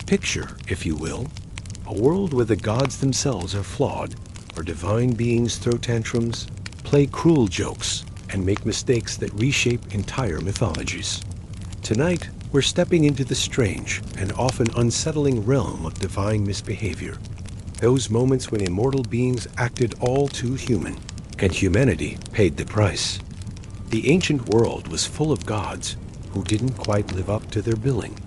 Picture, if you will, a world where the gods themselves are flawed, or divine beings throw tantrums, play cruel jokes, and make mistakes that reshape entire mythologies. Tonight, we're stepping into the strange and often unsettling realm of divine misbehavior. Those moments when immortal beings acted all too human, and humanity paid the price. The ancient world was full of gods who didn't quite live up to their billing.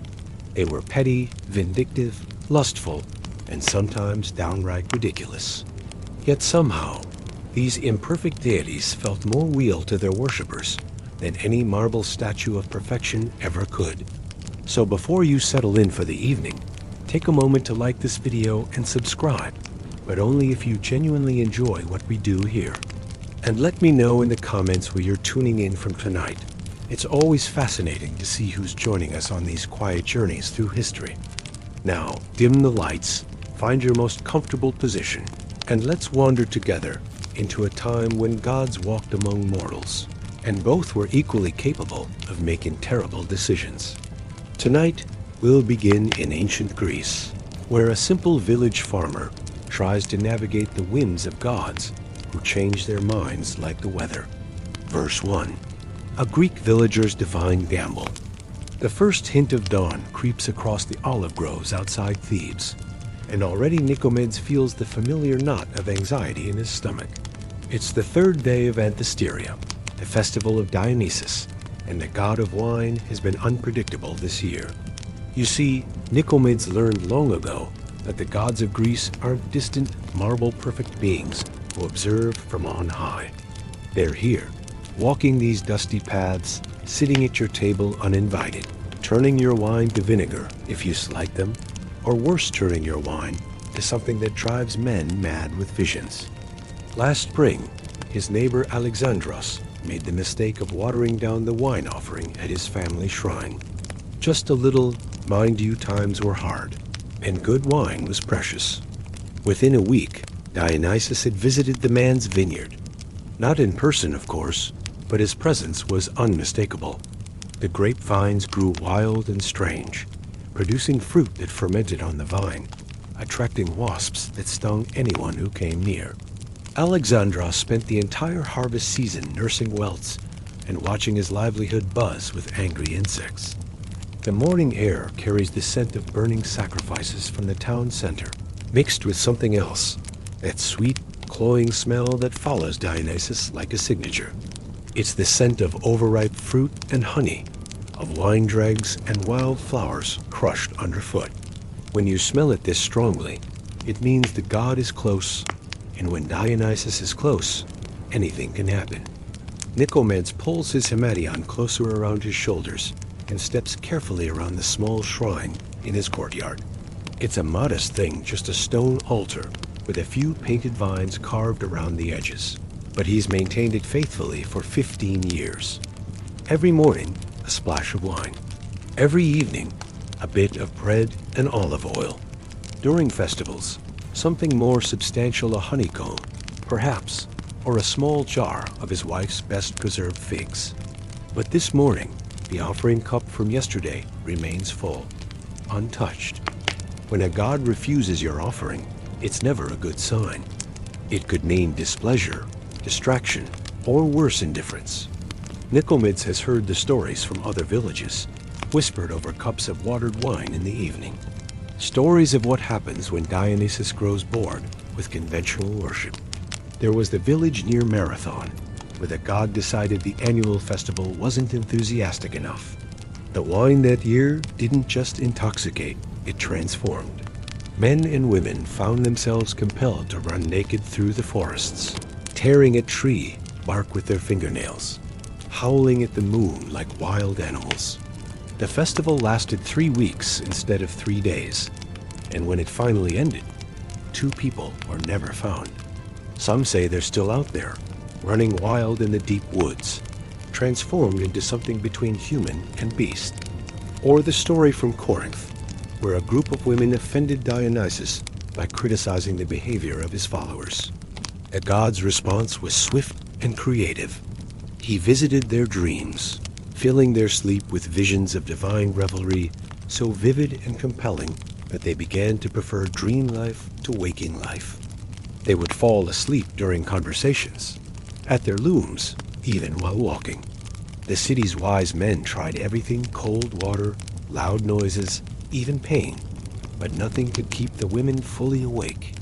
They were petty, vindictive, lustful, and sometimes downright ridiculous. Yet somehow, these imperfect deities felt more real to their worshippers than any marble statue of perfection ever could. So before you settle in for the evening, take a moment to like this video and subscribe, but only if you genuinely enjoy what we do here. And let me know in the comments where you're tuning in from tonight. It's always fascinating to see who's joining us on these quiet journeys through history. Now, dim the lights, find your most comfortable position, and let's wander together into a time when gods walked among mortals, and both were equally capable of making terrible decisions. Tonight, we'll begin in ancient Greece, where a simple village farmer tries to navigate the whims of gods who change their minds like the weather. Verse 1. A Greek villager's divine gamble. The first hint of dawn creeps across the olive groves outside Thebes, and already Nicomedes feels the familiar knot of anxiety in his stomach. It's the third day of Anthesteria, the festival of Dionysus, and the god of wine has been unpredictable this year. You see, Nicomedes learned long ago that the gods of Greece aren't distant, marble-perfect beings who observe from on high. They're here, walking these dusty paths, sitting at your table uninvited, turning your wine to vinegar if you slight them, or worse, turning your wine to something that drives men mad with visions. Last spring, his neighbor Alexandros made the mistake of watering down the wine offering at his family shrine. Just a little, mind you, times were hard, and good wine was precious. Within a week, Dionysus had visited the man's vineyard. Not in person, of course, but his presence was unmistakable. The grapevines grew wild and strange, producing fruit that fermented on the vine, attracting wasps that stung anyone who came near. Alexandros spent the entire harvest season nursing welts and watching his livelihood buzz with angry insects. The morning air carries the scent of burning sacrifices from the town center, mixed with something else, that sweet, cloying smell that follows Dionysus like a signature. It's the scent of overripe fruit and honey, of wine dregs and wild flowers crushed underfoot. When you smell it this strongly, it means the god is close, and when Dionysus is close, anything can happen. Nicomedes pulls his himation closer around his shoulders and steps carefully around the small shrine in his courtyard. It's a modest thing, just a stone altar with a few painted vines carved around the edges, but he's maintained it faithfully for 15 years. Every morning, a splash of wine. Every evening, a bit of bread and olive oil. During festivals, something more substantial, a honeycomb, perhaps, or a small jar of his wife's best-preserved figs. But this morning, the offering cup from yesterday remains full, untouched. When a god refuses your offering, it's never a good sign. It could mean displeasure, distraction, or worse, indifference. Nicomedes has heard the stories from other villages, whispered over cups of watered wine in the evening. Stories of what happens when Dionysus grows bored with conventional worship. There was the village near Marathon, where the god decided the annual festival wasn't enthusiastic enough. The wine that year didn't just intoxicate, it transformed. Men and women found themselves compelled to run naked through the forests, tearing at tree bark with their fingernails, howling at the moon like wild animals. The festival lasted 3 weeks instead of 3 days, and when it finally ended, 2 people were never found. Some say they're still out there, running wild in the deep woods, transformed into something between human and beast. Or the story from Corinth, where a group of women offended Dionysus by criticizing the behavior of his followers. The god's response was swift and creative. He visited their dreams, filling their sleep with visions of divine revelry so vivid and compelling but they began to prefer dream life to waking life. They would fall asleep during conversations, at their looms, even while walking. The city's wise men tried everything: cold water, loud noises, even pain, but nothing could keep the women fully awake.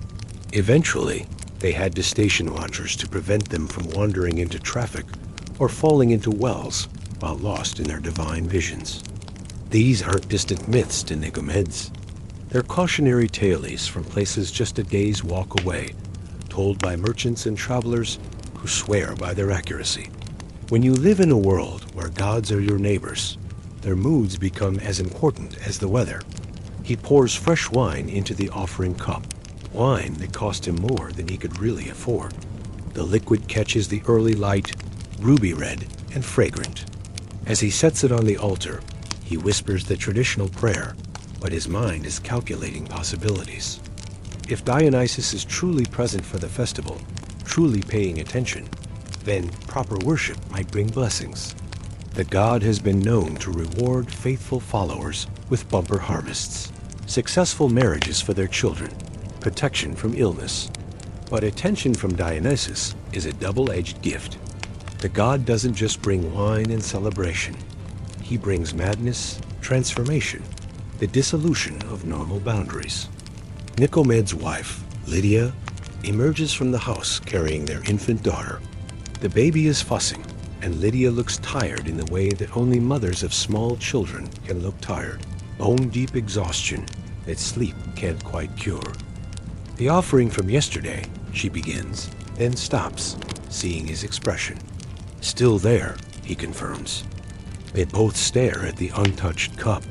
Eventually, they had to station watchers to prevent them from wandering into traffic or falling into wells while lost in their divine visions. These aren't distant myths to Nicomedes. They're cautionary tales from places just a day's walk away, told by merchants and travelers who swear by their accuracy. When you live in a world where gods are your neighbors, their moods become as important as the weather. He pours fresh wine into the offering cup, wine that cost him more than he could really afford. The liquid catches the early light, ruby red and fragrant. As he sets it on the altar, he whispers the traditional prayer, but his mind is calculating possibilities. If Dionysus is truly present for the festival, truly paying attention, then proper worship might bring blessings. The god has been known to reward faithful followers with bumper harvests, successful marriages for their children, protection from illness. But attention from Dionysus is a double-edged gift. The god doesn't just bring wine and celebration. He brings madness, transformation, the dissolution of normal boundaries. Nicomedes' wife, Lydia, emerges from the house carrying their infant daughter. The baby is fussing, and Lydia looks tired in the way that only mothers of small children can look tired. Bone-deep exhaustion that sleep can't quite cure. The offering from yesterday, she begins, then stops, seeing his expression. Still there, he confirms. They both stare at the untouched cup.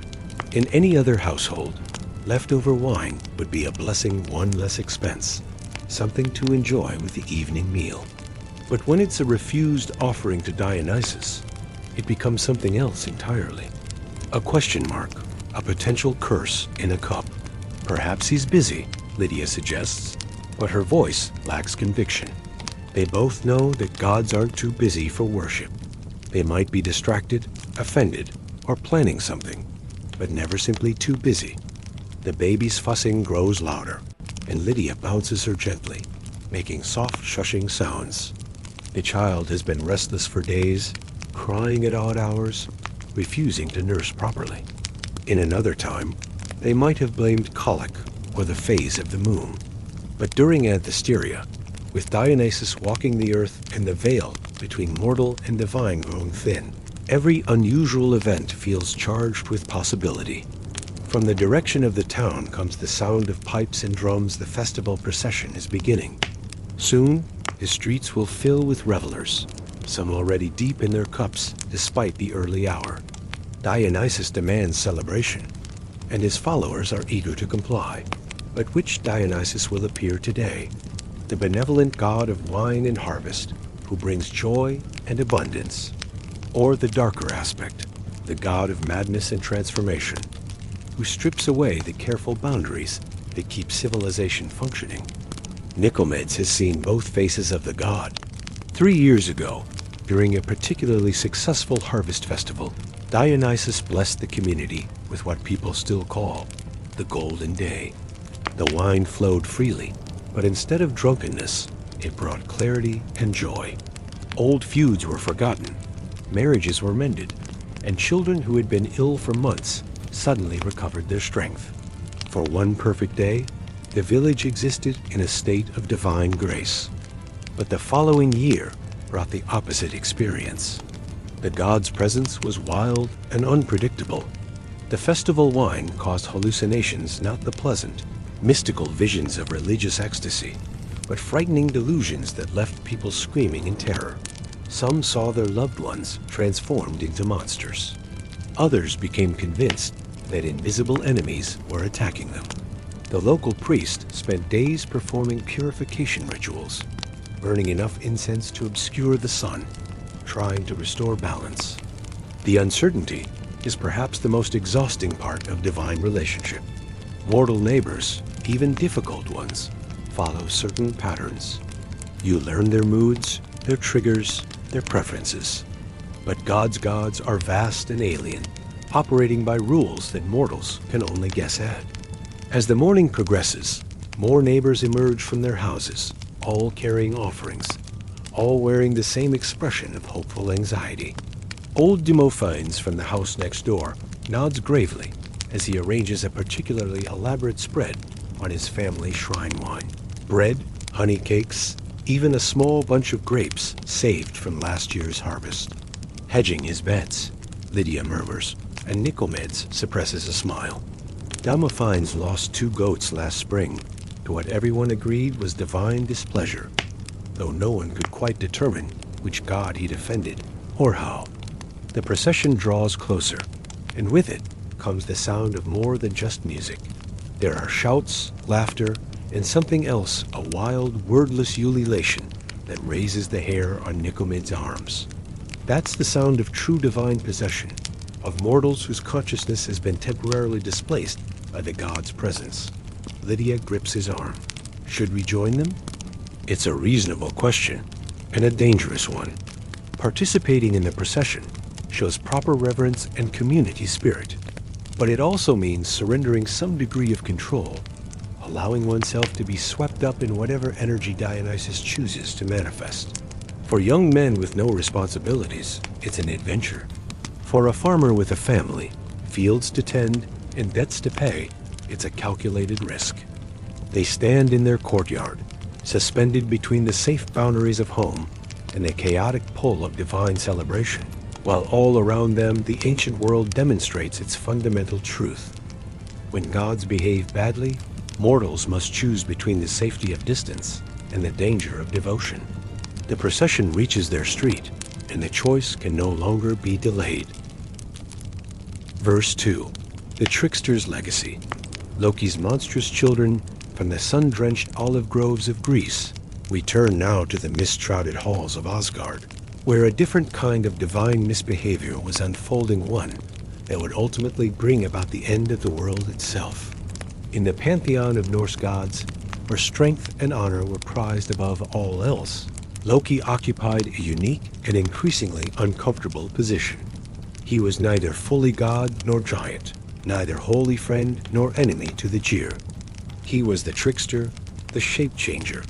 In any other household, leftover wine would be a blessing, one less expense, something to enjoy with the evening meal. But when it's a refused offering to Dionysus, it becomes something else entirely. A question mark, a potential curse in a cup. Perhaps he's busy, Lydia suggests, but her voice lacks conviction. They both know that gods aren't too busy for worship. They might be distracted, offended, or planning something, but never simply too busy. The baby's fussing grows louder, and Lydia bounces her gently, making soft shushing sounds. The child has been restless for days, crying at odd hours, refusing to nurse properly. In another time, they might have blamed colic or the phase of the moon. But during Anthesteria, with Dionysus walking the earth and the veil between mortal and divine grown thin, every unusual event feels charged with possibility. From the direction of the town comes the sound of pipes and drums. The festival procession is beginning. Soon, the streets will fill with revelers, some already deep in their cups despite the early hour. Dionysus demands celebration, and his followers are eager to comply. But which Dionysus will appear today? The benevolent god of wine and harvest, who brings joy and abundance, or the darker aspect, the god of madness and transformation, who strips away the careful boundaries that keep civilization functioning? Nicomedes has seen both faces of the god. 3 years ago, during a particularly successful harvest festival, Dionysus blessed the community with what people still call the Golden Day. The wine flowed freely, but instead of drunkenness, it brought clarity and joy. Old feuds were forgotten, marriages were mended, and children who had been ill for months suddenly recovered their strength. For one perfect day, the village existed in a state of divine grace. But the following year brought the opposite experience. The god's presence was wild and unpredictable. The festival wine caused hallucinations, not the pleasant, mystical visions of religious ecstasy, but frightening delusions that left people screaming in terror. Some saw their loved ones transformed into monsters. Others became convinced that invisible enemies were attacking them. The local priest spent days performing purification rituals, burning enough incense to obscure the sun, trying to restore balance. The uncertainty is perhaps the most exhausting part of divine relationship. Mortal neighbors, even difficult ones, follow certain patterns. You learn their moods, their triggers, their preferences. But God's gods are vast and alien, operating by rules that mortals can only guess at. As the morning progresses, more neighbors emerge from their houses, all carrying offerings, all wearing the same expression of hopeful anxiety. Old Demophanes from the house next door nods gravely as he arranges a particularly elaborate spread on his family shrine wine. Bread, honey cakes, even a small bunch of grapes saved from last year's harvest. Hedging his bets, Lydia murmurs, and Nicomedes suppresses a smile. Demophanes lost 2 goats last spring to what everyone agreed was divine displeasure, though no one could quite determine which god he'd offended or how. The procession draws closer, and with it comes the sound of more than just music. There are shouts, laughter, and something else, a wild, wordless ululation that raises the hair on Nicomedes' arms. That's the sound of true divine possession, of mortals whose consciousness has been temporarily displaced by the god's presence. Lydia grips his arm. Should we join them? It's a reasonable question, and a dangerous one. Participating in the procession shows proper reverence and community spirit, but it also means surrendering some degree of control, allowing oneself to be swept up in whatever energy Dionysus chooses to manifest. For young men with no responsibilities, it's an adventure. For a farmer with a family, fields to tend, and debts to pay, it's a calculated risk. They stand in their courtyard, suspended between the safe boundaries of home and the chaotic pull of divine celebration, while all around them the ancient world demonstrates its fundamental truth. When gods behave badly, mortals must choose between the safety of distance and the danger of devotion. The procession reaches their street, and the choice can no longer be delayed. Verse 2. The trickster's legacy. Loki's monstrous children from the sun-drenched olive groves of Greece. We turn now to the mist-shrouded halls of Asgard, where a different kind of divine misbehavior was unfolding, one that would ultimately bring about the end of the world itself. In the pantheon of Norse gods, where strength and honor were prized above all else, Loki occupied a unique and increasingly uncomfortable position. He was neither fully god nor giant, neither holy friend nor enemy to the Tyr. He was the trickster, the shape-changer,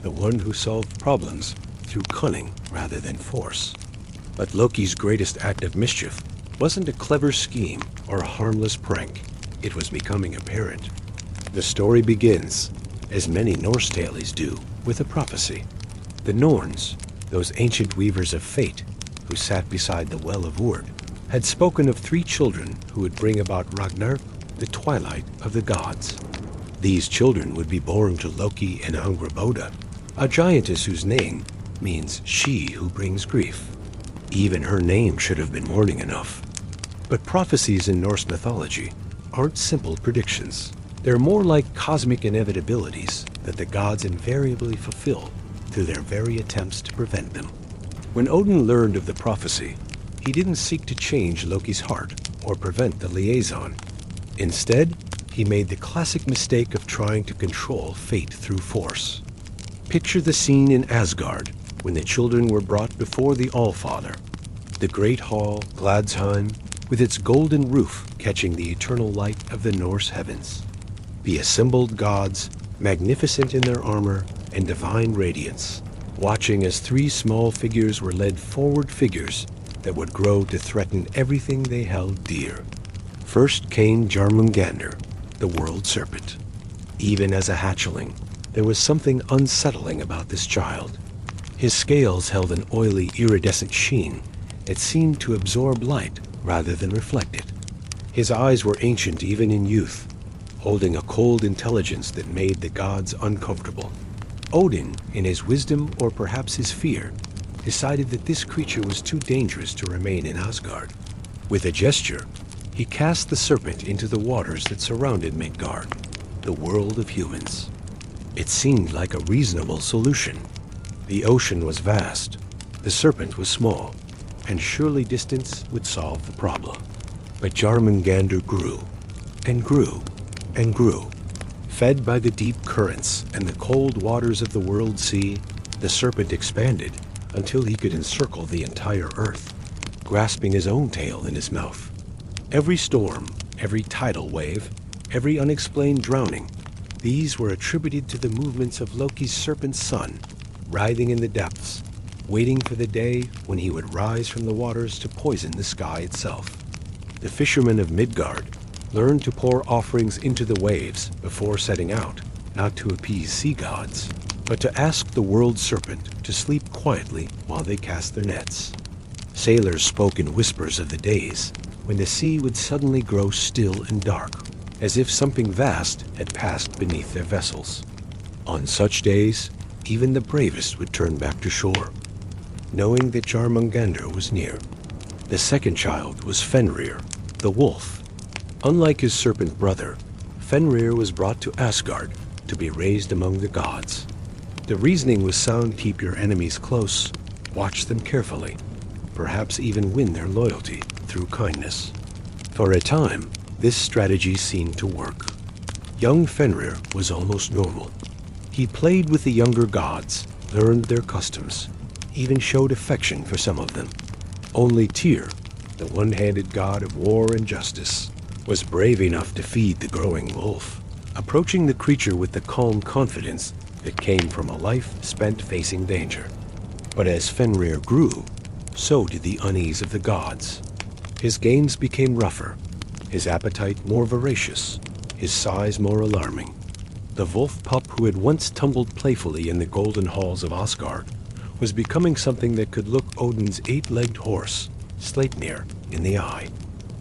the one who solved problems through cunning rather than force. But Loki's greatest act of mischief wasn't a clever scheme or a harmless prank. It was becoming apparent. The story begins, as many Norse tales do, with a prophecy. The Norns, those ancient weavers of fate who sat beside the well of Urd, had spoken of 3 children who would bring about Ragnarök, the twilight of the gods. These children would be born to Loki and Angrboda, a giantess whose name means she who brings grief. Even her name should have been warning enough. But prophecies in Norse mythology aren't simple predictions. They're more like cosmic inevitabilities that the gods invariably fulfill through their very attempts to prevent them. When Odin learned of the prophecy, he didn't seek to change Loki's heart or prevent the liaison. Instead, he made the classic mistake of trying to control fate through force. Picture the scene in Asgard when the children were brought before the Allfather, the great hall, Gladsheim, with its golden roof catching the eternal light of the Norse heavens. The assembled gods, magnificent in their armor and divine radiance, watching as 3 small figures were led forward figures that would grow to threaten everything they held dear. First came Jormungandr, the world serpent. Even as a hatchling, there was something unsettling about this child. His scales held an oily, iridescent sheen that seemed to absorb light rather than reflect it. His eyes were ancient even in youth, holding a cold intelligence that made the gods uncomfortable. Odin, in his wisdom or perhaps his fear, decided that this creature was too dangerous to remain in Asgard. With a gesture, he cast the serpent into the waters that surrounded Midgard, the world of humans. It seemed like a reasonable solution. The ocean was vast, the serpent was small, and surely distance would solve the problem. But Jormungandr grew, and grew, and grew. Fed by the deep currents and the cold waters of the world sea, the serpent expanded until he could encircle the entire earth, grasping his own tail in his mouth. Every storm, every tidal wave, every unexplained drowning, these were attributed to the movements of Loki's serpent son, writhing in the depths, waiting for the day when he would rise from the waters to poison the sky itself. The fishermen of Midgard learned to pour offerings into the waves before setting out, not to appease sea gods, but to ask the world serpent to sleep quietly while they cast their nets. Sailors spoke in whispers of the days when the sea would suddenly grow still and dark, as if something vast had passed beneath their vessels. On such days, even the bravest would turn back to shore, knowing that Jarmungandr was near. The second child was Fenrir, the wolf. Unlike his serpent brother, Fenrir was brought to Asgard to be raised among the gods. The reasoning was sound: keep your enemies close, watch them carefully, perhaps even win their loyalty through kindness. For a time, this strategy seemed to work. Young Fenrir was almost normal. He played with the younger gods, learned their customs, even showed affection for some of them. Only Tyr, the one-handed god of war and justice, was brave enough to feed the growing wolf, approaching the creature with the calm confidence that came from a life spent facing danger. But as Fenrir grew, so did the unease of the gods. His games became rougher, his appetite more voracious, his size more alarming. The wolf pup who had once tumbled playfully in the golden halls of Asgard was becoming something that could look Odin's eight-legged horse, Sleipnir, in the eye.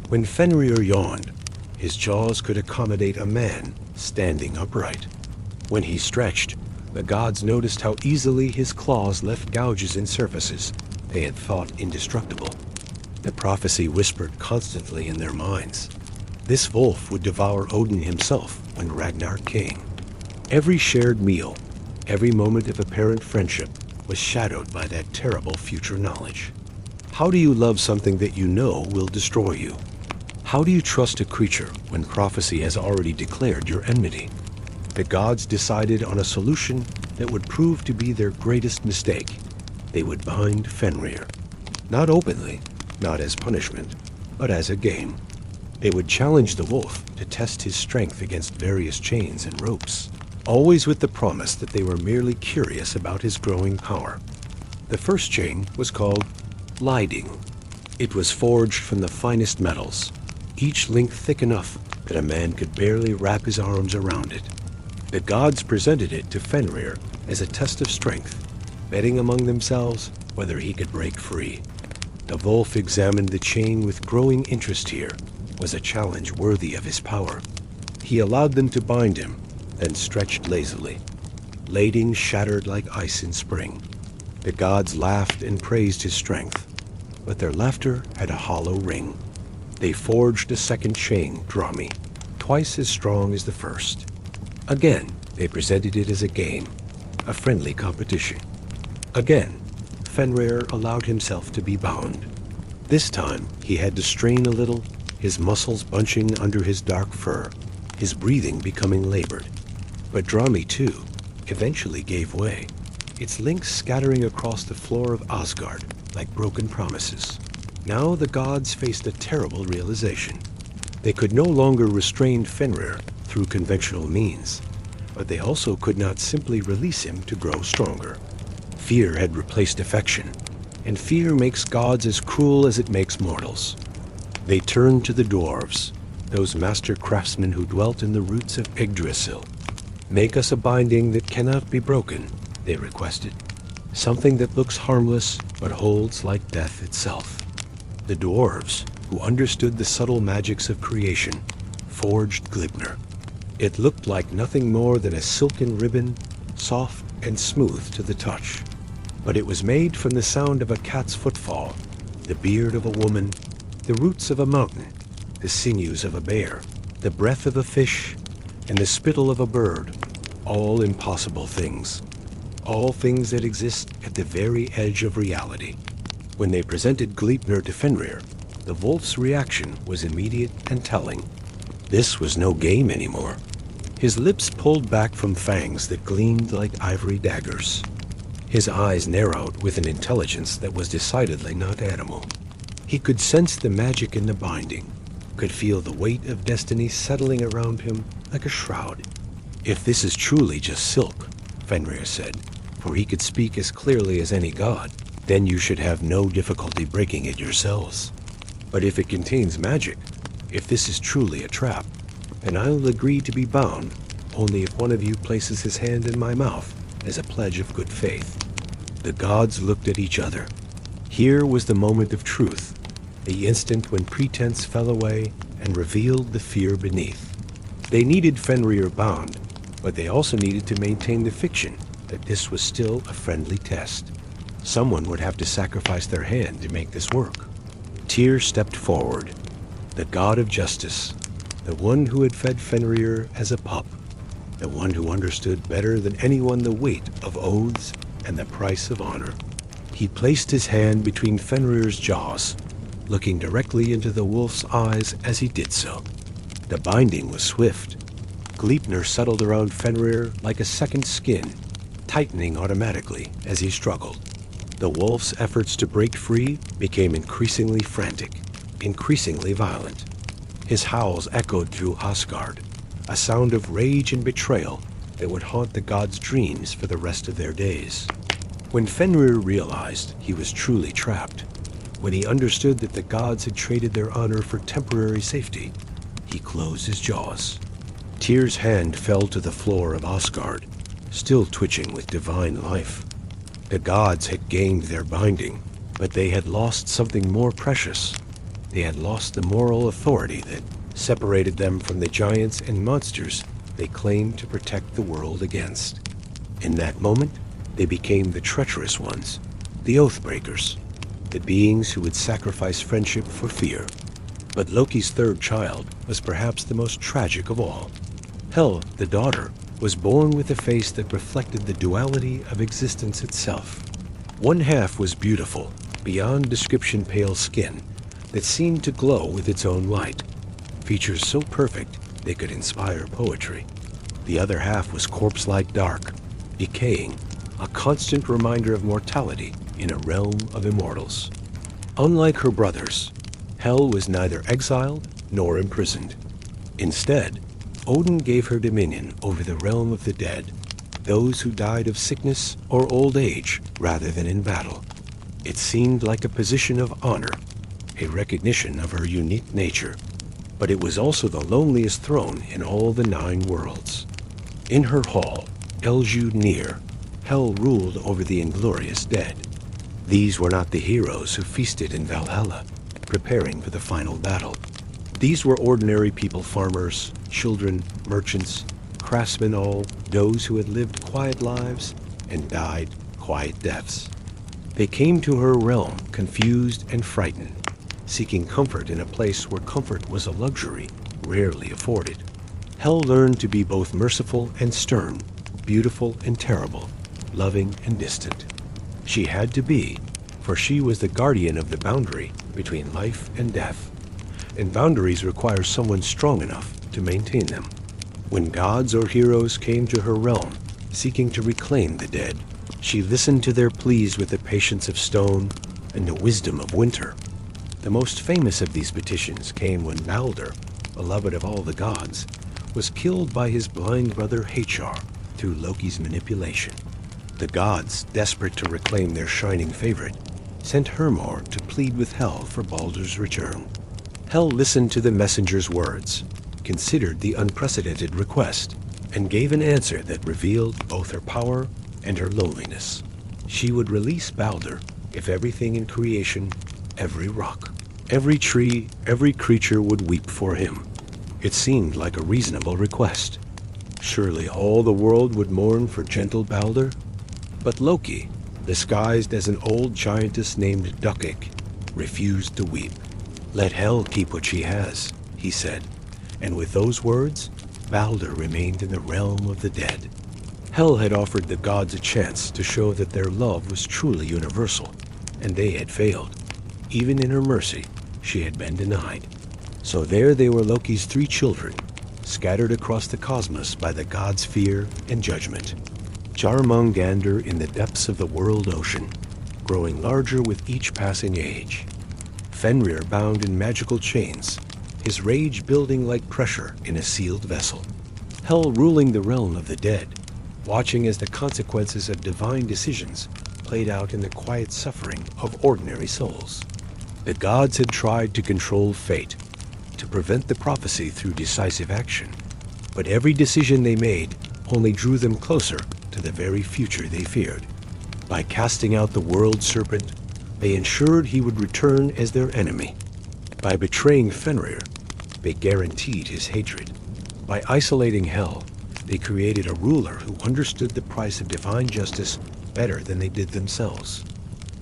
When Fenrir yawned, his jaws could accommodate a man standing upright. When he stretched, the gods noticed how easily his claws left gouges in surfaces they had thought indestructible. The prophecy whispered constantly in their minds. This wolf would devour Odin himself when Ragnar came. Every shared meal, every moment of apparent friendship was shadowed by that terrible future knowledge. How do you love something that you know will destroy you? How do you trust a creature when prophecy has already declared your enmity? The gods decided on a solution that would prove to be their greatest mistake. They would bind Fenrir. Not openly, not as punishment, but as a game. They would challenge the wolf to test his strength against various chains and ropes, always with the promise that they were merely curious about his growing power. The first chain was called Liding. It was forged from the finest metals, each link thick enough that a man could barely wrap his arms around it. The gods presented it to Fenrir as a test of strength, betting among themselves whether he could break free. The wolf examined the chain with growing interest. Here was a challenge worthy of his power. He allowed them to bind him, then stretched lazily. Lading shattered like ice in spring. The gods laughed and praised his strength, but their laughter had a hollow ring. They forged a second chain, Drami, twice as strong as the first. Again, they presented it as a game, a friendly competition. Again, Fenrir allowed himself to be bound. This time, he had to strain a little, his muscles bunching under his dark fur, his breathing becoming labored. But Drami, too, eventually gave way, its links scattering across the floor of Asgard like broken promises. Now the gods faced a terrible realization. They could no longer restrain Fenrir through conventional means, but they also could not simply release him to grow stronger. Fear had replaced affection, and fear makes gods as cruel as it makes mortals. They turned to the dwarves, those master craftsmen who dwelt in the roots of Yggdrasil. "Make us a binding that cannot be broken," they requested. "Something that looks harmless but holds like death itself." The dwarves, who understood the subtle magics of creation, forged Gleipnir. It looked like nothing more than a silken ribbon, soft and smooth to the touch. But it was made from the sound of a cat's footfall, the beard of a woman, the roots of a mountain, the sinews of a bear, the breath of a fish, and the spittle of a bird, all impossible things. All things that exist at the very edge of reality. When they presented Gleipnir to Fenrir, the wolf's reaction was immediate and telling. This was no game anymore. His lips pulled back from fangs that gleamed like ivory daggers. His eyes narrowed with an intelligence that was decidedly not animal. He could sense the magic in the binding, could feel the weight of destiny settling around him like a shroud. "If this is truly just silk," Fenrir said, for he could speak as clearly as any god, "then you should have no difficulty breaking it yourselves. But if it contains magic, if this is truly a trap, then I'll agree to be bound only if one of you places his hand in my mouth as a pledge of good faith." The gods looked at each other. Here was the moment of truth, the instant when pretense fell away and revealed the fear beneath. They needed Fenrir bound, but they also needed to maintain the fiction that this was still a friendly test. Someone would have to sacrifice their hand to make this work. Tyr stepped forward, the god of justice, the one who had fed Fenrir as a pup, the one who understood better than anyone the weight of oaths and the price of honor. He placed his hand between Fenrir's jaws, looking directly into the wolf's eyes as he did so. The binding was swift. Gleipnir settled around Fenrir like a second skin, tightening automatically as he struggled. The wolf's efforts to break free became increasingly frantic, increasingly violent. His howls echoed through Asgard, a sound of rage and betrayal that would haunt the gods' dreams for the rest of their days. When Fenrir realized he was truly trapped, when he understood that the gods had traded their honor for temporary safety, he closed his jaws. Tyr's hand fell to the floor of Asgard, still twitching with divine life. The gods had gained their binding, but they had lost something more precious. They had lost the moral authority that separated them from the giants and monsters they claimed to protect the world against. In that moment, they became the treacherous ones, the oathbreakers, the beings who would sacrifice friendship for fear. But Loki's third child was perhaps the most tragic of all. Hel, the daughter, was born with a face that reflected the duality of existence itself. One half was beautiful, beyond description pale skin that seemed to glow with its own light, features so perfect they could inspire poetry. The other half was corpse-like dark, decaying, a constant reminder of mortality in a realm of immortals. Unlike her brothers, Hel was neither exiled nor imprisoned. Instead, Odin gave her dominion over the realm of the dead, those who died of sickness or old age rather than in battle. It seemed like a position of honor, a recognition of her unique nature, but it was also the loneliest throne in all the 9 worlds. In her hall, Eljud-Nir, Hel ruled over the inglorious dead. These were not the heroes who feasted in Valhalla, preparing for the final battle. These were ordinary people, farmers, children, merchants, craftsmen, all those who had lived quiet lives and died quiet deaths. They came to her realm confused and frightened, seeking comfort in a place where comfort was a luxury rarely afforded. Hel learned to be both merciful and stern, beautiful and terrible, loving and distant. She had to be, for she was the guardian of the boundary between life and death. And boundaries require someone strong enough to maintain them. When gods or heroes came to her realm, seeking to reclaim the dead, she listened to their pleas with the patience of stone and the wisdom of winter. The most famous of these petitions came when Balder, beloved of all the gods, was killed by his blind brother Hathor through Loki's manipulation. The gods, desperate to reclaim their shining favorite, sent Hermor to plead with Hel for Balder's return. Hel listened to the messenger's words, considered the unprecedented request, and gave an answer that revealed both her power and her loneliness. She would release Balder if everything in creation, every rock, every tree, every creature would weep for him. It seemed like a reasonable request. Surely all the world would mourn for gentle Balder? But Loki, disguised as an old giantess named Duckik, refused to weep. "Let Hel keep what she has," he said, and with those words, Balder remained in the realm of the dead. Hel had offered the gods a chance to show that their love was truly universal, and they had failed. Even in her mercy, she had been denied. So there they were, Loki's 3 children, scattered across the cosmos by the gods' fear and judgment. Jarmungandr in the depths of the world ocean, growing larger with each passing age. Fenrir bound in magical chains, his rage building like pressure in a sealed vessel. Hell ruling the realm of the dead, watching as the consequences of divine decisions played out in the quiet suffering of ordinary souls. The gods had tried to control fate, to prevent the prophecy through decisive action, but every decision they made only drew them closer to the very future they feared. By casting out the world serpent, they ensured he would return as their enemy. By betraying Fenrir, they guaranteed his hatred. By isolating Hel, they created a ruler who understood the price of divine justice better than they did themselves.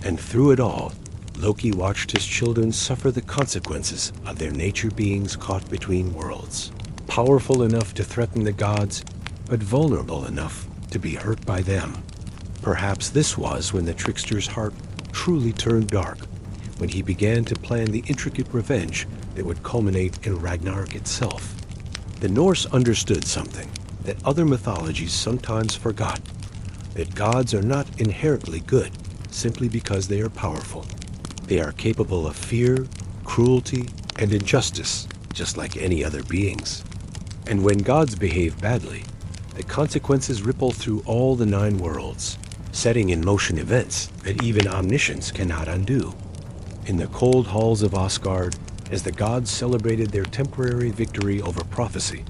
And through it all, Loki watched his children suffer the consequences of their nature beings caught between worlds, powerful enough to threaten the gods, but vulnerable enough to be hurt by them. Perhaps this was when the trickster's heart truly turned dark, when he began to plan the intricate revenge that would culminate in Ragnarok itself. The Norse understood something that other mythologies sometimes forgot, that gods are not inherently good simply because they are powerful. They are capable of fear, cruelty, and injustice, just like any other beings. And when gods behave badly, the consequences ripple through all the 9 worlds, setting in motion events that even omniscience cannot undo. In the cold halls of Asgard, as the gods celebrated their temporary victory over prophecy,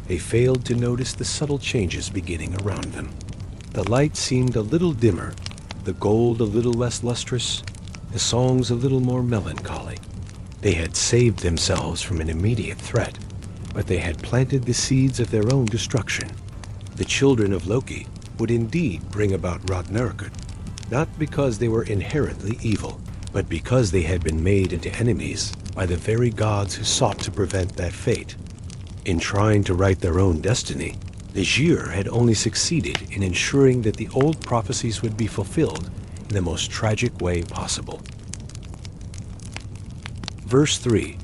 they failed to notice the subtle changes beginning around them. The light seemed a little dimmer, the gold a little less lustrous, the songs a little more melancholy. They had saved themselves from an immediate threat, but they had planted the seeds of their own destruction. The children of Loki would indeed bring about Ragnarok, not because they were inherently evil, but because they had been made into enemies by the very gods who sought to prevent that fate. In trying to write their own destiny, the Aesir had only succeeded in ensuring that the old prophecies would be fulfilled in the most tragic way possible. Verse 3.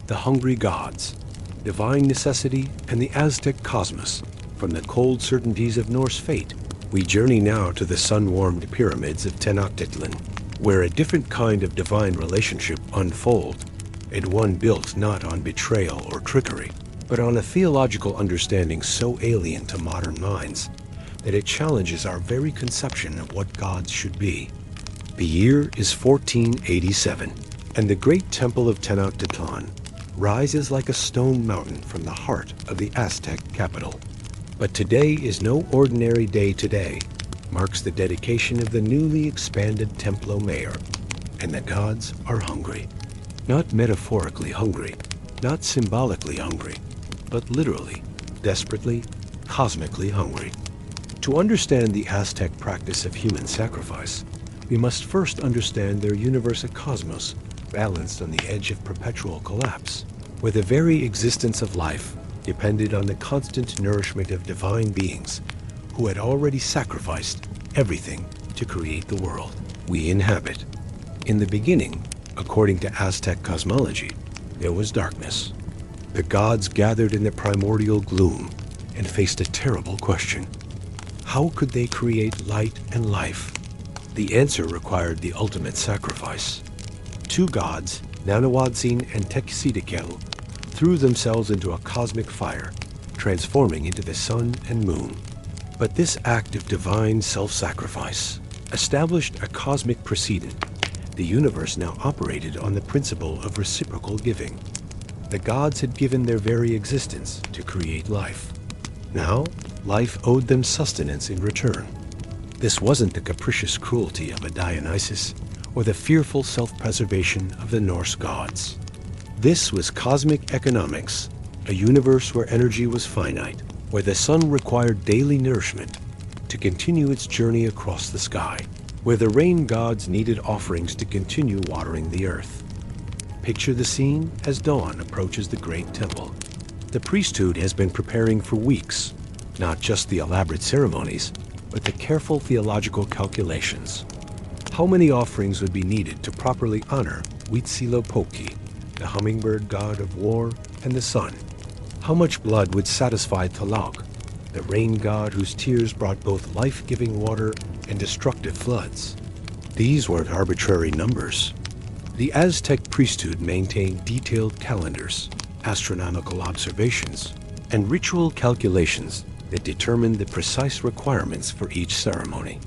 The hungry gods, divine necessity, and the Aztec cosmos. From the cold certainties of Norse fate, we journey now to the sun-warmed pyramids of Tenochtitlan, where a different kind of divine relationship unfolds, and one built not on betrayal or trickery, but on a theological understanding so alien to modern minds that it challenges our very conception of what gods should be. The year is 1487, and the great temple of Tenochtitlan rises like a stone mountain from the heart of the Aztec capital. But today is no ordinary day. Today marks the dedication of the newly expanded Templo Mayor, and the gods are hungry. Not metaphorically hungry, not symbolically hungry, but literally, desperately, cosmically hungry. To understand the Aztec practice of human sacrifice, we must first understand their universal cosmos, balanced on the edge of perpetual collapse, where the very existence of life depended on the constant nourishment of divine beings who had already sacrificed everything to create the world we inhabit. In the beginning, according to Aztec cosmology, there was darkness. The gods gathered in the primordial gloom and faced a terrible question. How could they create light and life? The answer required the ultimate sacrifice. 2 gods, Nanawadsin and Texidikel, threw themselves into a cosmic fire, transforming into the sun and moon. But this act of divine self-sacrifice established a cosmic precedent. The universe now operated on the principle of reciprocal giving. The gods had given their very existence to create life. Now, life owed them sustenance in return. This wasn't the capricious cruelty of a Dionysus or the fearful self-preservation of the Norse gods. This was cosmic economics, a universe where energy was finite, where the sun required daily nourishment to continue its journey across the sky, where the rain gods needed offerings to continue watering the earth. Picture the scene as dawn approaches the great temple. The priesthood has been preparing for weeks, not just the elaborate ceremonies, but the careful theological calculations. How many offerings would be needed to properly honor Huitzilopochtli, the hummingbird god of war and the sun? How much blood would satisfy Tlaloc, the rain god whose tears brought both life-giving water and destructive floods? These weren't arbitrary numbers. The Aztec priesthood maintained detailed calendars, astronomical observations, and ritual calculations that determined the precise requirements for each ceremony.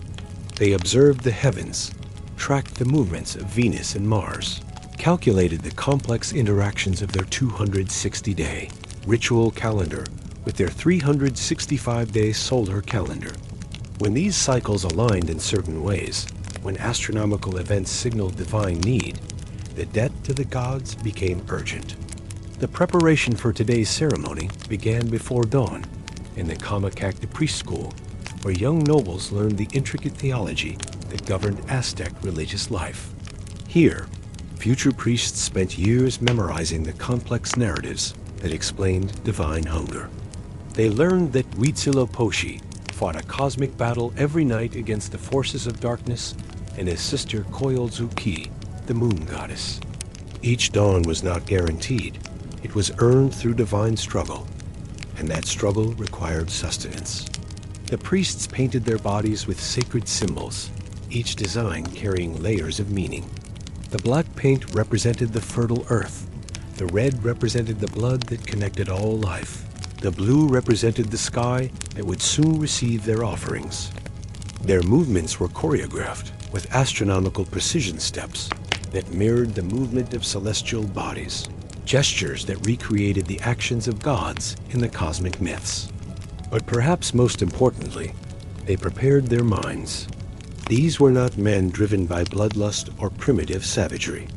They observed the heavens, tracked the movements of Venus and Mars, calculated the complex interactions of their 260-day ritual calendar with their 365-day solar calendar. When these cycles aligned in certain ways, when astronomical events signaled divine need, the debt to the gods became urgent. The preparation for today's ceremony began before dawn in the Kamakakta priest school, where young nobles learned the intricate theology that governed Aztec religious life. Here, future priests spent years memorizing the complex narratives that explained divine hunger. They learned that Huitzilopochtli fought a cosmic battle every night against the forces of darkness and his sister Coyolxauhqui, the moon goddess. Each dawn was not guaranteed. It was earned through divine struggle, and that struggle required sustenance. The priests painted their bodies with sacred symbols, each design carrying layers of meaning. The black paint represented the fertile earth. The red represented the blood that connected all life. The blue represented the sky that would soon receive their offerings. Their movements were choreographed with astronomical precision steps that mirrored the movement of celestial bodies, gestures that recreated the actions of gods in the cosmic myths. But perhaps most importantly, they prepared their minds. These were not men driven by bloodlust or primitive savagery.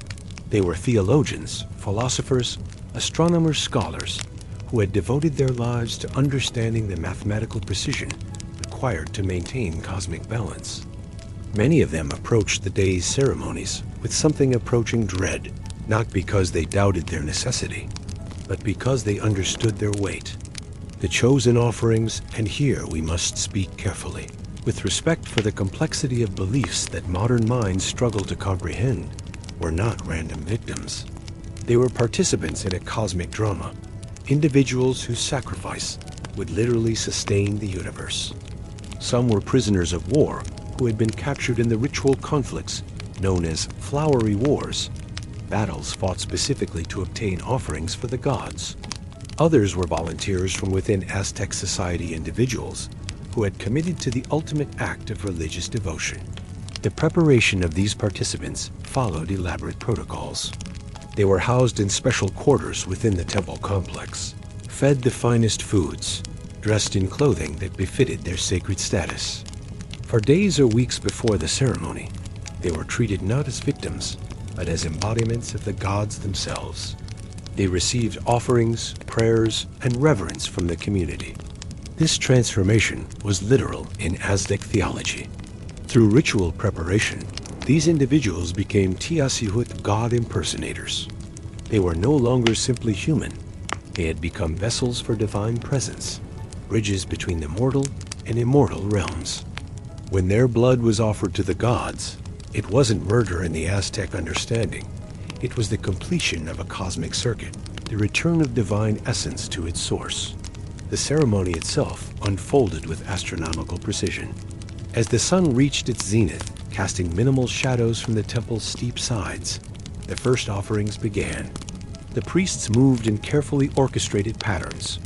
They were theologians, philosophers, astronomers, scholars, who had devoted their lives to understanding the mathematical precision required to maintain cosmic balance. Many of them approached the day's ceremonies with something approaching dread, not because they doubted their necessity, but because they understood their weight. The chosen offerings, and here we must speak carefully, with respect for the complexity of beliefs that modern minds struggle to comprehend, were not random victims. They were participants in a cosmic drama, individuals whose sacrifice would literally sustain the universe. Some were prisoners of war who had been captured in the ritual conflicts known as flowery wars, battles fought specifically to obtain offerings for the gods. Others were volunteers from within Aztec society, individuals who had committed to the ultimate act of religious devotion. The preparation of these participants followed elaborate protocols. They were housed in special quarters within the temple complex, fed the finest foods, dressed in clothing that befitted their sacred status. For days or weeks before the ceremony, they were treated not as victims, but as embodiments of the gods themselves. They received offerings, prayers, and reverence from the community. This transformation was literal in Aztec theology. Through ritual preparation, these individuals became Tiasihut god impersonators. They were no longer simply human. They had become vessels for divine presence, bridges between the mortal and immortal realms. When their blood was offered to the gods, it wasn't murder in the Aztec understanding. It was the completion of a cosmic circuit, the return of divine essence to its source. The ceremony itself unfolded with astronomical precision. As the sun reached its zenith, casting minimal shadows from the temple's steep sides, the first offerings began. The priests moved in carefully orchestrated patterns,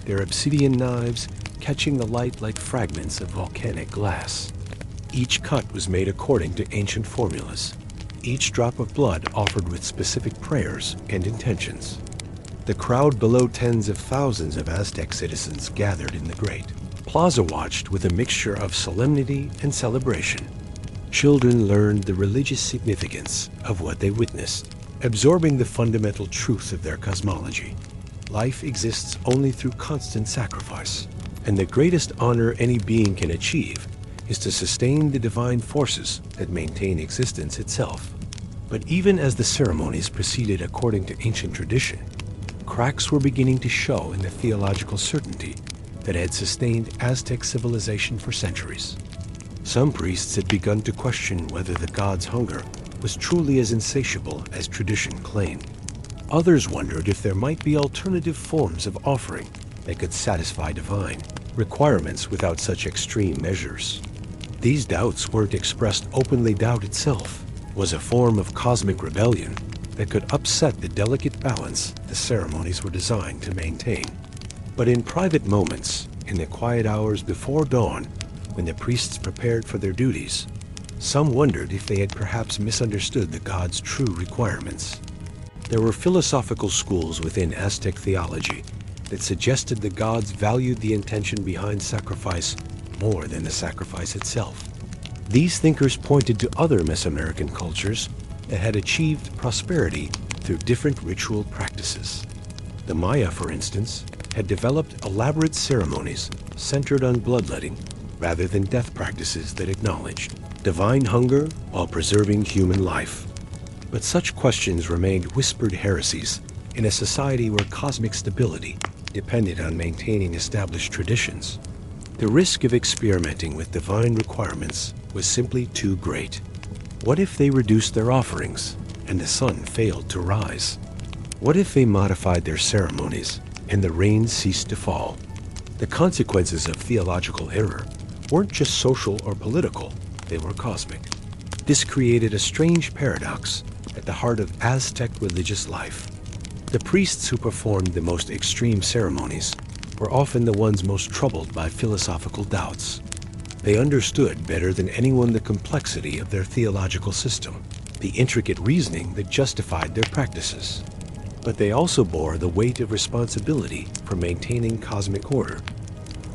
their obsidian knives catching the light like fragments of volcanic glass. Each cut was made according to ancient formulas, each drop of blood offered with specific prayers and intentions. The crowd below tens of thousands of Aztec citizens gathered in the grate. Plaza watched with a mixture of solemnity and celebration. Children learned the religious significance of what they witnessed, absorbing the fundamental truth of their cosmology. Life exists only through constant sacrifice, and the greatest honor any being can achieve is to sustain the divine forces that maintain existence itself. But even as the ceremonies proceeded according to ancient tradition, cracks were beginning to show in the theological certainty that had sustained Aztec civilization for centuries. Some priests had begun to question whether the gods' hunger was truly as insatiable as tradition claimed. Others wondered if there might be alternative forms of offering that could satisfy divine requirements without such extreme measures. These doubts weren't expressed openly. Doubt itself was a form of cosmic rebellion, that could upset the delicate balance the ceremonies were designed to maintain. But in private moments, in the quiet hours before dawn, when the priests prepared for their duties, some wondered if they had perhaps misunderstood the gods' true requirements. There were philosophical schools within Aztec theology that suggested the gods valued the intention behind sacrifice more than the sacrifice itself. These thinkers pointed to other Mesoamerican cultures that had achieved prosperity through different ritual practices. The Maya, for instance, had developed elaborate ceremonies centered on bloodletting rather than death practices that acknowledged divine hunger while preserving human life. But such questions remained whispered heresies in a society where cosmic stability depended on maintaining established traditions. The risk of experimenting with divine requirements was simply too great. What if they reduced their offerings and the sun failed to rise? What if they modified their ceremonies and the rain ceased to fall? The consequences of theological error weren't just social or political, they were cosmic. This created a strange paradox at the heart of Aztec religious life. The priests who performed the most extreme ceremonies were often the ones most troubled by philosophical doubts. They understood better than anyone the complexity of their theological system, the intricate reasoning that justified their practices. But they also bore the weight of responsibility for maintaining cosmic order,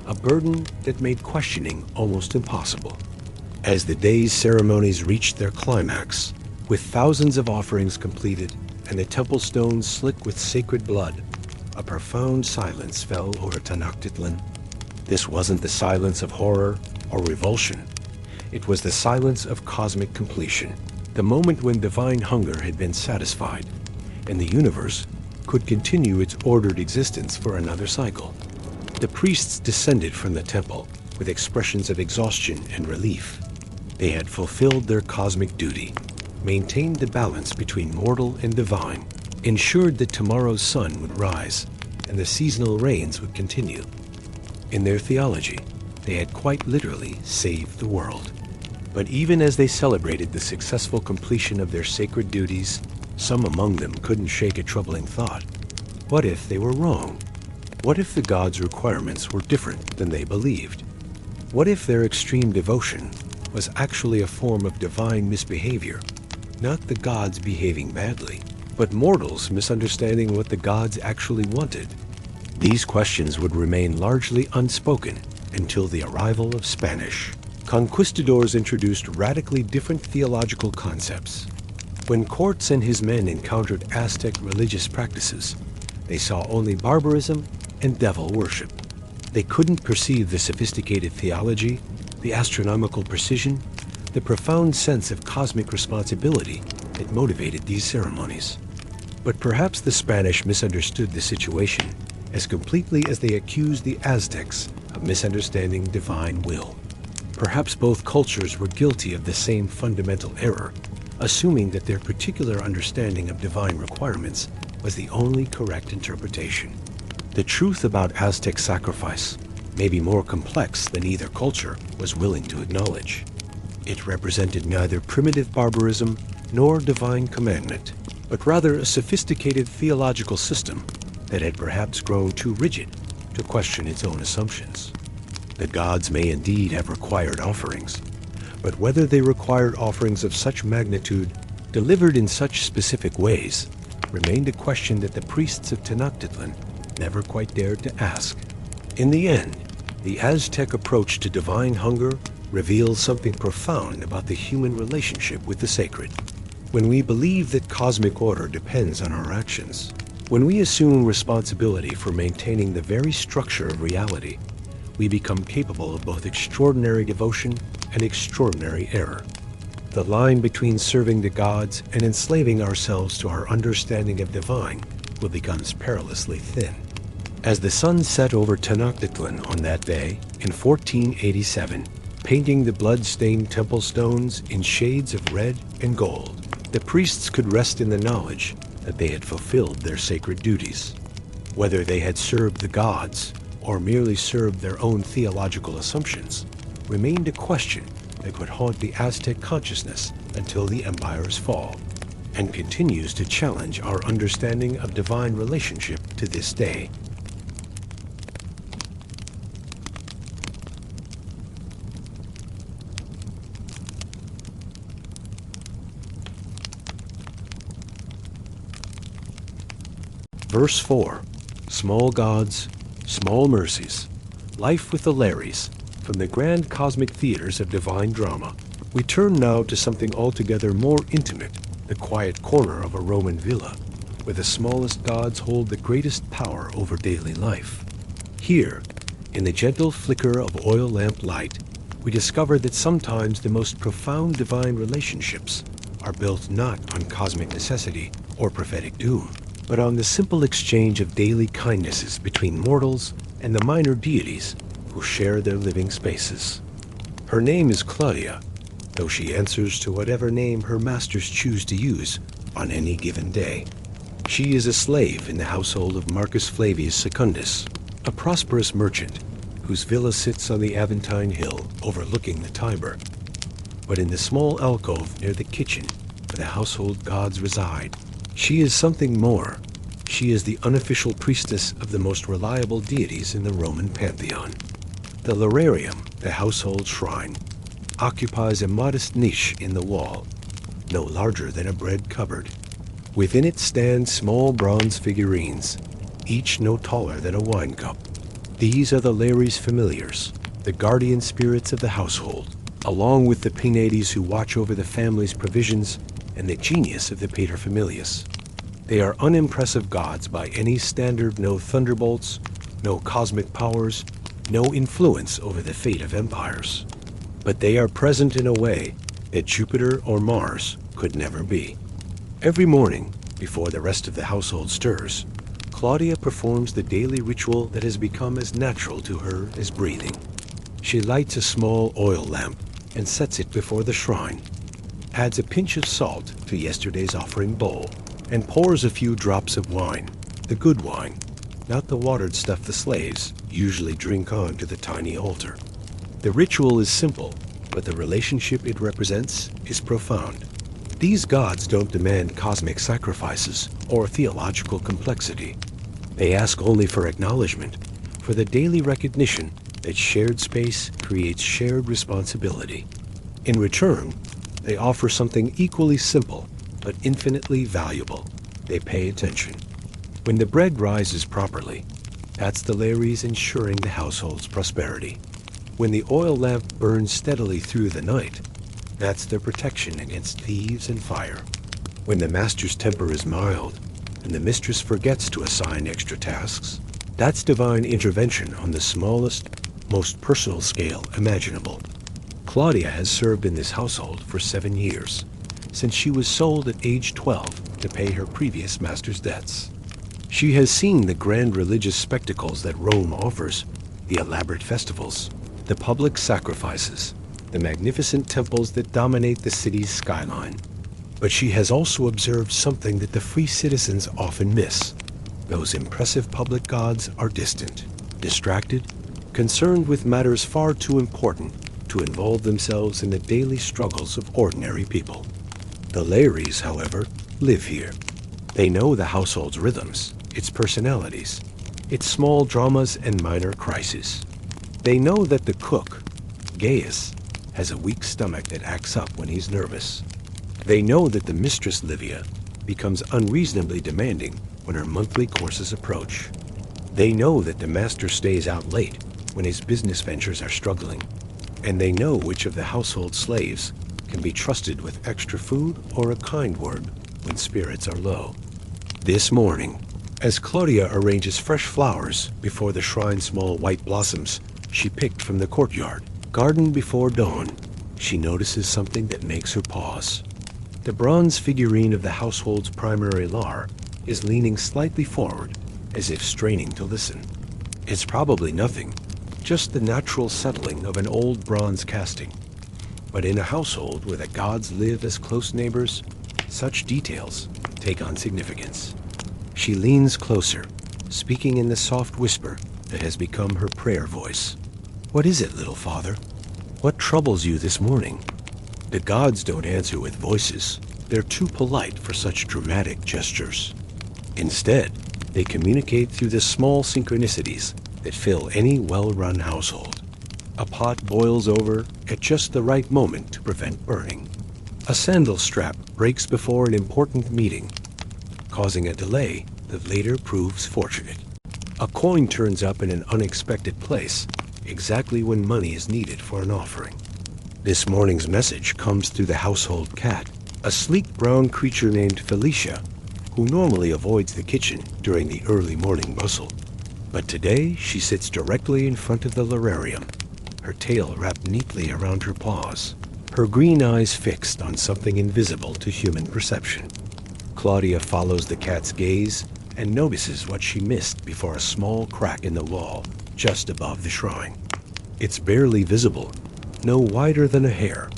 a burden that made questioning almost impossible. As the day's ceremonies reached their climax, with thousands of offerings completed and the temple stones slick with sacred blood, a profound silence fell over Tenochtitlan. This wasn't the silence of horror or revulsion. It was the silence of cosmic completion, the moment when divine hunger had been satisfied, and the universe could continue its ordered existence for another cycle. The priests descended from the temple with expressions of exhaustion and relief. They had fulfilled their cosmic duty, maintained the balance between mortal and divine, ensured that tomorrow's sun would rise and the seasonal rains would continue. In their theology, they had quite literally saved the world. But even as they celebrated the successful completion of their sacred duties, some among them couldn't shake a troubling thought. What if they were wrong? What if the gods' requirements were different than they believed? What if their extreme devotion was actually a form of divine misbehavior, not the gods behaving badly, but mortals misunderstanding what the gods actually wanted? These questions would remain largely unspoken until the arrival of Spanish. Conquistadors introduced radically different theological concepts. When Cortes and his men encountered Aztec religious practices, they saw only barbarism and devil worship. They couldn't perceive the sophisticated theology, the astronomical precision, the profound sense of cosmic responsibility that motivated these ceremonies. But perhaps the Spanish misunderstood the situation as completely as they accused the Aztecs of misunderstanding divine will. Perhaps both cultures were guilty of the same fundamental error, assuming that their particular understanding of divine requirements was the only correct interpretation. The truth about Aztec sacrifice may be more complex than either culture was willing to acknowledge. It represented neither primitive barbarism nor divine commandment, but rather a sophisticated theological system that had perhaps grown too rigid to question its own assumptions. The gods may indeed have required offerings, but whether they required offerings of such magnitude, delivered in such specific ways, remained a question that the priests of Tenochtitlan never quite dared to ask. In the end, the Aztec approach to divine hunger reveals something profound about the human relationship with the sacred. When we believe that cosmic order depends on our actions, when we assume responsibility for maintaining the very structure of reality, we become capable of both extraordinary devotion and extraordinary error. The line between serving the gods and enslaving ourselves to our understanding of divine will become perilously thin. As the sun set over Tenochtitlan on that day in 1487, painting the blood-stained temple stones in shades of red and gold, the priests could rest in the knowledge that they had fulfilled their sacred duties. Whether they had served the gods or merely served their own theological assumptions remained a question that would haunt the Aztec consciousness until the empire's fall. and continues to challenge our understanding of divine relationship to this day. Verse 4. Small gods, small mercies. Life with the Lares, from the grand cosmic theaters of divine drama. We turn now to something altogether more intimate, the quiet corner of a Roman villa, where the smallest gods hold the greatest power over daily life. Here, in the gentle flicker of oil lamp light, we discover that sometimes the most profound divine relationships are built not on cosmic necessity or prophetic doom, but on the simple exchange of daily kindnesses between mortals and the minor deities who share their living spaces. Her name is Claudia, though she answers to whatever name her masters choose to use on any given day. She is a slave in the household of Marcus Flavius Secundus, a prosperous merchant whose villa sits on the Aventine Hill overlooking the Tiber. But in the small alcove near the kitchen where the household gods reside, she is something more. She is the unofficial priestess of the most reliable deities in the Roman pantheon. The Lararium, the household shrine, occupies a modest niche in the wall, no larger than a bread cupboard. Within it stand small bronze figurines, each no taller than a wine cup. These are the Lares familiars, the guardian spirits of the household, along with the Penates who watch over the family's provisions and the genius of the paterfamilias. They are unimpressive gods by any standard, no thunderbolts, no cosmic powers, no influence over the fate of empires. But they are present in a way that Jupiter or Mars could never be. Every morning, before the rest of the household stirs, Claudia performs the daily ritual that has become as natural to her as breathing. She lights a small oil lamp and sets it before the shrine, adds a pinch of salt to yesterday's offering bowl, and pours a few drops of wine, the good wine, not the watered stuff the slaves usually drink on to the tiny altar. The ritual is simple, but the relationship it represents is profound. These gods don't demand cosmic sacrifices or theological complexity. They ask only for acknowledgement, for the daily recognition that shared space creates shared responsibility. In return, they offer something equally simple, but infinitely valuable. They pay attention. When the bread rises properly, that's the Lares ensuring the household's prosperity. When the oil lamp burns steadily through the night, that's their protection against thieves and fire. When the master's temper is mild, and the mistress forgets to assign extra tasks, that's divine intervention on the smallest, most personal scale imaginable. Claudia has served in this household for 7 years, since she was sold at age 12 to pay her previous master's debts. She has seen the grand religious spectacles that Rome offers, the elaborate festivals, the public sacrifices, the magnificent temples that dominate the city's skyline. But she has also observed something that the free citizens often miss. Those impressive public gods are distant, distracted, concerned with matters far too important to involve themselves in the daily struggles of ordinary people. The Lares, however, live here. They know the household's rhythms, its personalities, its small dramas and minor crises. They know that the cook, Gaius, has a weak stomach that acts up when he's nervous. They know that the mistress Livia becomes unreasonably demanding when her monthly courses approach. They know that the master stays out late when his business ventures are struggling. And they know which of the household slaves can be trusted with extra food or a kind word when spirits are low. This morning, as Claudia arranges fresh flowers before the shrine's small white blossoms she picked from the courtyard, garden before dawn, she notices something that makes her pause. The bronze figurine of the household's primary lar is leaning slightly forward, as if straining to listen. It's probably nothing, just the natural settling of an old bronze casting. But in a household where the gods live as close neighbors, such details take on significance. She leans closer, speaking in the soft whisper that has become her prayer voice. "What is it, little father? What troubles you this morning?" The gods don't answer with voices. They're too polite for such dramatic gestures. Instead, they communicate through the small synchronicities that fill any well-run household. A pot boils over at just the right moment to prevent burning. A sandal strap breaks before an important meeting, causing a delay that later proves fortunate. A coin turns up in an unexpected place, exactly when money is needed for an offering. This morning's message comes through the household cat, a sleek brown creature named Felicia, who normally avoids the kitchen during the early morning bustle. But today she sits directly in front of the lararium, her tail wrapped neatly around her paws, her green eyes fixed on something invisible to human perception. Claudia follows the cat's gaze and notices what she missed before a small crack in the wall just above the shrine. It's barely visible, no wider than a hair,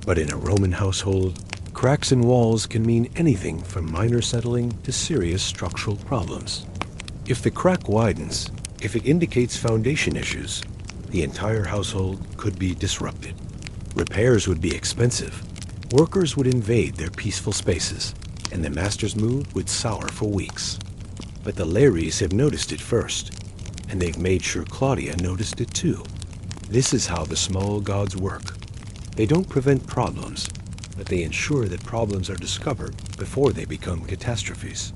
but in a Roman household, cracks in walls can mean anything from minor settling to serious structural problems. If the crack widens, if it indicates foundation issues, the entire household could be disrupted. Repairs would be expensive, workers would invade their peaceful spaces, and the master's mood would sour for weeks. But the Lares have noticed it first, and they've made sure Claudia noticed it too. This is how the small gods work. They don't prevent problems, but they ensure that problems are discovered before they become catastrophes.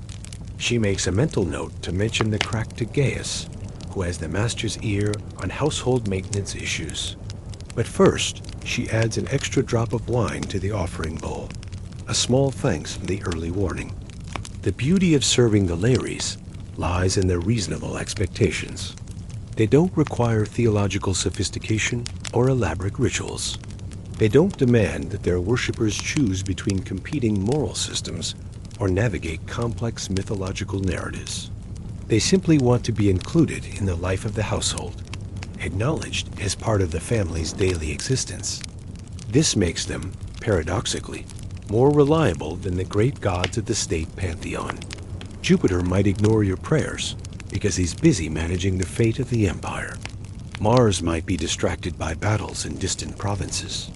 She makes a mental note to mention the crack to Gaius, who has the master's ear on household maintenance issues. But first, she adds an extra drop of wine to the offering bowl, a small thanks for the early warning. The beauty of serving the Lares lies in their reasonable expectations. They don't require theological sophistication or elaborate rituals. They don't demand that their worshippers choose between competing moral systems or navigate complex mythological narratives. They simply want to be included in the life of the household, acknowledged as part of the family's daily existence. This makes them, paradoxically, more reliable than the great gods of the state pantheon. Jupiter might ignore your prayers because he's busy managing the fate of the empire. Mars might be distracted by battles in distant provinces.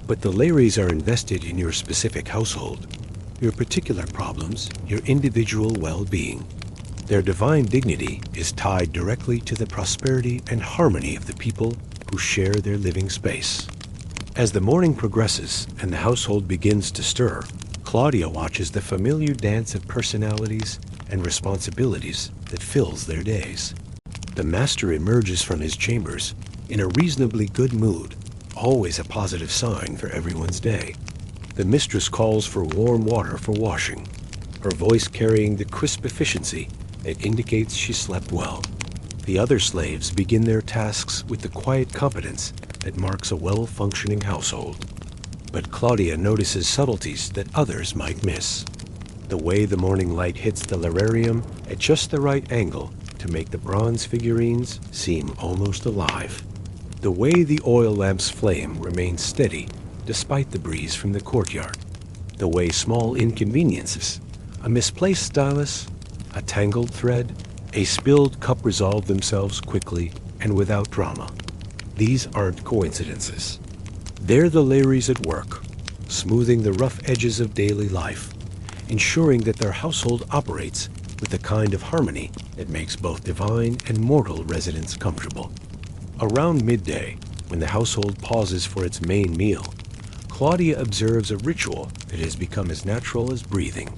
But the Lares are invested in your specific household, your particular problems, your individual well-being. Their divine dignity is tied directly to the prosperity and harmony of the people who share their living space. As the morning progresses and the household begins to stir, Claudia watches the familiar dance of personalities and responsibilities that fills their days. The master emerges from his chambers in a reasonably good mood, always a positive sign for everyone's day. The mistress calls for warm water for washing, her voice carrying the crisp efficiency that indicates she slept well. The other slaves begin their tasks with the quiet competence that marks a well-functioning household. But Claudia notices subtleties that others might miss. The way the morning light hits the lararium at just the right angle to make the bronze figurines seem almost alive. The way the oil lamp's flame remains steady despite the breeze from the courtyard. The way small inconveniences, a misplaced stylus, a tangled thread, a spilled cup resolve themselves quickly and without drama. These aren't coincidences. They're the Lares at work, smoothing the rough edges of daily life, ensuring that their household operates with the kind of harmony that makes both divine and mortal residents comfortable. Around midday, when the household pauses for its main meal, Claudia observes a ritual that has become as natural as breathing.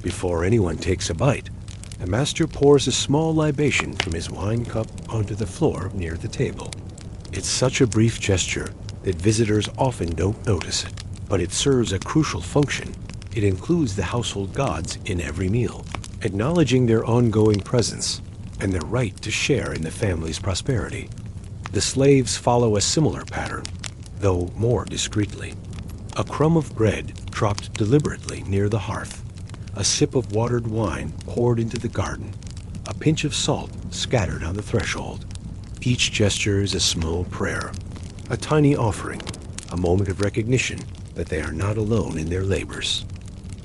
Before anyone takes a bite, the master pours a small libation from his wine cup onto the floor near the table. It's such a brief gesture that visitors often don't notice it, but it serves a crucial function. It includes the household gods in every meal, acknowledging their ongoing presence and their right to share in the family's prosperity. The slaves follow a similar pattern, though more discreetly. A crumb of bread dropped deliberately near the hearth, a sip of watered wine poured into the garden, a pinch of salt scattered on the threshold. Each gesture is a small prayer, a tiny offering, a moment of recognition that they are not alone in their labors.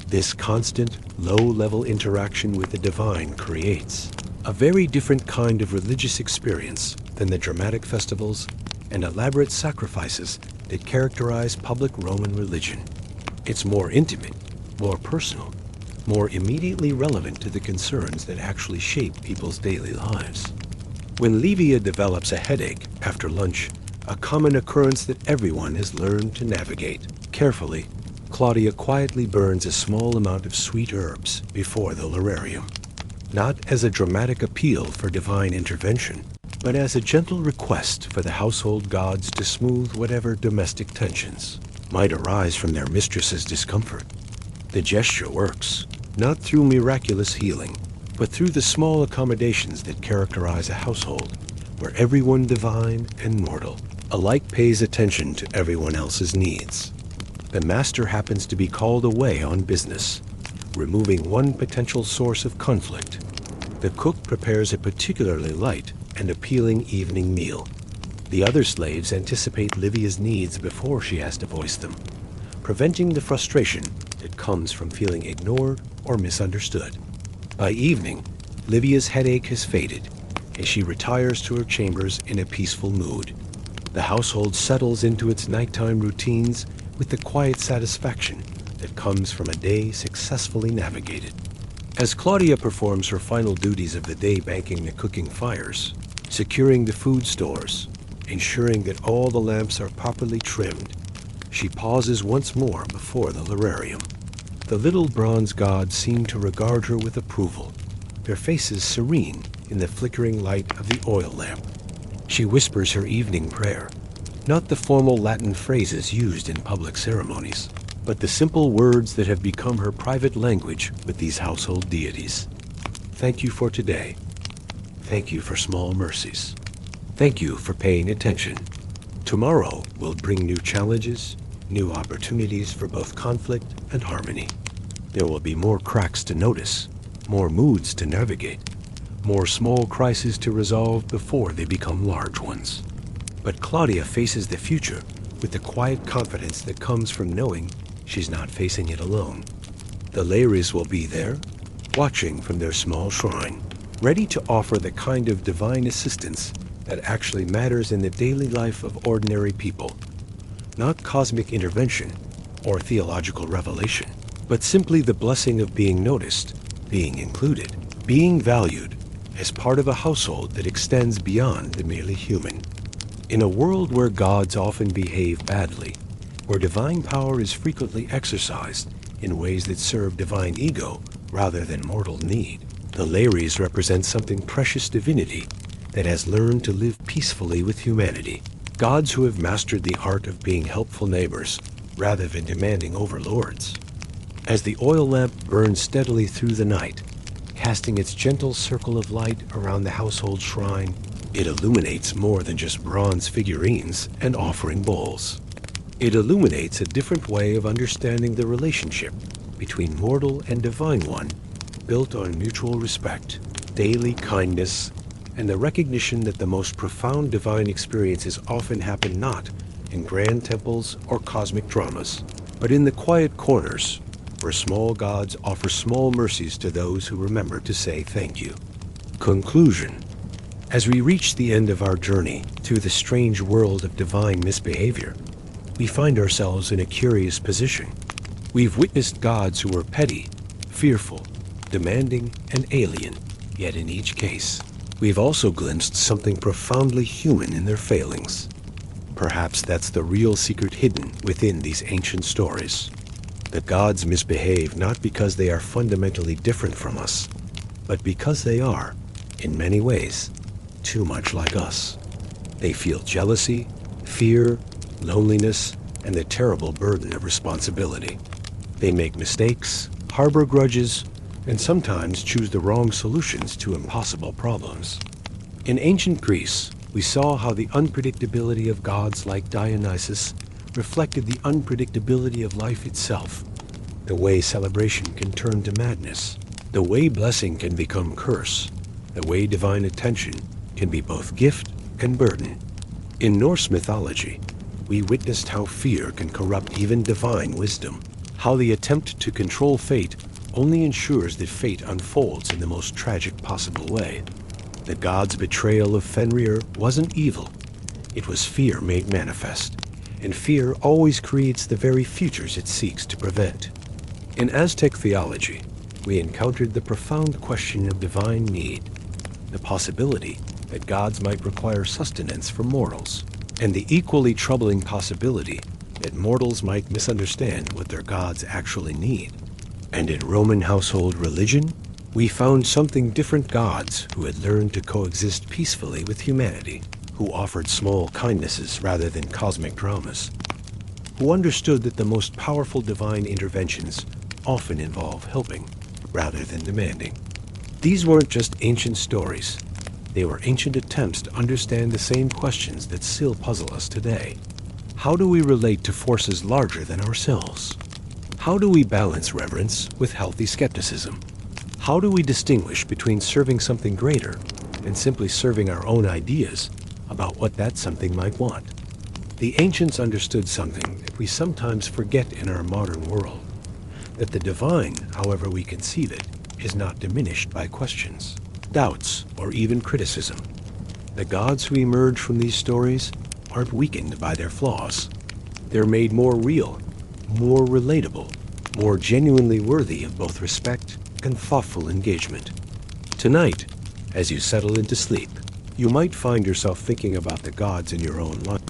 This constant, low-level interaction with the divine creates a very different kind of religious experience than the dramatic festivals and elaborate sacrifices that characterize public Roman religion. It's more intimate, more personal, more immediately relevant to the concerns that actually shape people's daily lives. When Livia develops a headache after lunch, a common occurrence that everyone has learned to navigate carefully, Claudia quietly burns a small amount of sweet herbs before the lararium, not as a dramatic appeal for divine intervention, but as a gentle request for the household gods to smooth whatever domestic tensions might arise from their mistress's discomfort. The gesture works, not through miraculous healing, but through the small accommodations that characterize a household where everyone divine and mortal alike pays attention to everyone else's needs. The master happens to be called away on business, removing one potential source of conflict. The cook prepares a particularly light and appealing evening meal. The other slaves anticipate Livia's needs before she has to voice them, preventing the frustration that comes from feeling ignored or misunderstood. By evening, Livia's headache has faded, as she retires to her chambers in a peaceful mood. The household settles into its nighttime routines with the quiet satisfaction that comes from a day successfully navigated. As Claudia performs her final duties of the day, banking the cooking fires, securing the food stores, ensuring that all the lamps are properly trimmed, she pauses once more before the lararium. The little bronze gods seem to regard her with approval, their faces serene in the flickering light of the oil lamp. She whispers her evening prayer, not the formal Latin phrases used in public ceremonies, but the simple words that have become her private language with these household deities. Thank you for today. Thank you for small mercies. Thank you for paying attention. Tomorrow will bring new challenges, new opportunities for both conflict and harmony. There will be more cracks to notice, more moods to navigate, more small crises to resolve before they become large ones. But Claudia faces the future with the quiet confidence that comes from knowing she's not facing it alone. The Lares will be there, watching from their small shrine, ready to offer the kind of divine assistance that actually matters in the daily life of ordinary people. Not cosmic intervention or theological revelation, but simply the blessing of being noticed, being included, being valued as part of a household that extends beyond the merely human. In a world where gods often behave badly, where divine power is frequently exercised in ways that serve divine ego rather than mortal need, the Lares represent something precious divinity that has learned to live peacefully with humanity. Gods who have mastered the art of being helpful neighbors rather than demanding overlords. As the oil lamp burns steadily through the night, casting its gentle circle of light around the household shrine, it illuminates more than just bronze figurines and offering bowls. It illuminates a different way of understanding the relationship between mortal and divine one, built on mutual respect, daily kindness, and the recognition that the most profound divine experiences often happen not in grand temples or cosmic dramas, but in the quiet corners where small gods offer small mercies to those who remember to say thank you. Conclusion. As we reach the end of our journey through the strange world of divine misbehavior, we find ourselves in a curious position. We've witnessed gods who were petty, fearful, demanding, and alien, yet in each case, we've also glimpsed something profoundly human in their failings. Perhaps that's the real secret hidden within these ancient stories. The gods misbehave not because they are fundamentally different from us, but because they are, in many ways, too much like us. They feel jealousy, fear, loneliness, and the terrible burden of responsibility. They make mistakes, harbor grudges, and sometimes choose the wrong solutions to impossible problems. In ancient Greece, we saw how the unpredictability of gods like Dionysus reflected the unpredictability of life itself, the way celebration can turn to madness, the way blessing can become curse, the way divine attention can be both gift and burden. In Norse mythology, we witnessed how fear can corrupt even divine wisdom, how the attempt to control fate only ensures that fate unfolds in the most tragic possible way. The gods' betrayal of Fenrir wasn't evil. It was fear made manifest, and fear always creates the very futures it seeks to prevent. In Aztec theology, we encountered the profound question of divine need, the possibility that gods might require sustenance for mortals, and the equally troubling possibility that mortals might misunderstand what their gods actually need. And in Roman household religion, we found something different gods who had learned to coexist peacefully with humanity, who offered small kindnesses rather than cosmic dramas, who understood that the most powerful divine interventions often involve helping rather than demanding. These weren't just ancient stories. They were ancient attempts to understand the same questions that still puzzle us today. How do we relate to forces larger than ourselves? How do we balance reverence with healthy skepticism? How do we distinguish between serving something greater and simply serving our own ideas about what that something might want? The ancients understood something that we sometimes forget in our modern world, that the divine, however we conceive it, is not diminished by questions, doubts, or even criticism. The gods who emerge from these stories aren't weakened by their flaws. They're made more real, more relatable, more genuinely worthy of both respect and thoughtful engagement. Tonight, as you settle into sleep, you might find yourself thinking about the gods in your own life.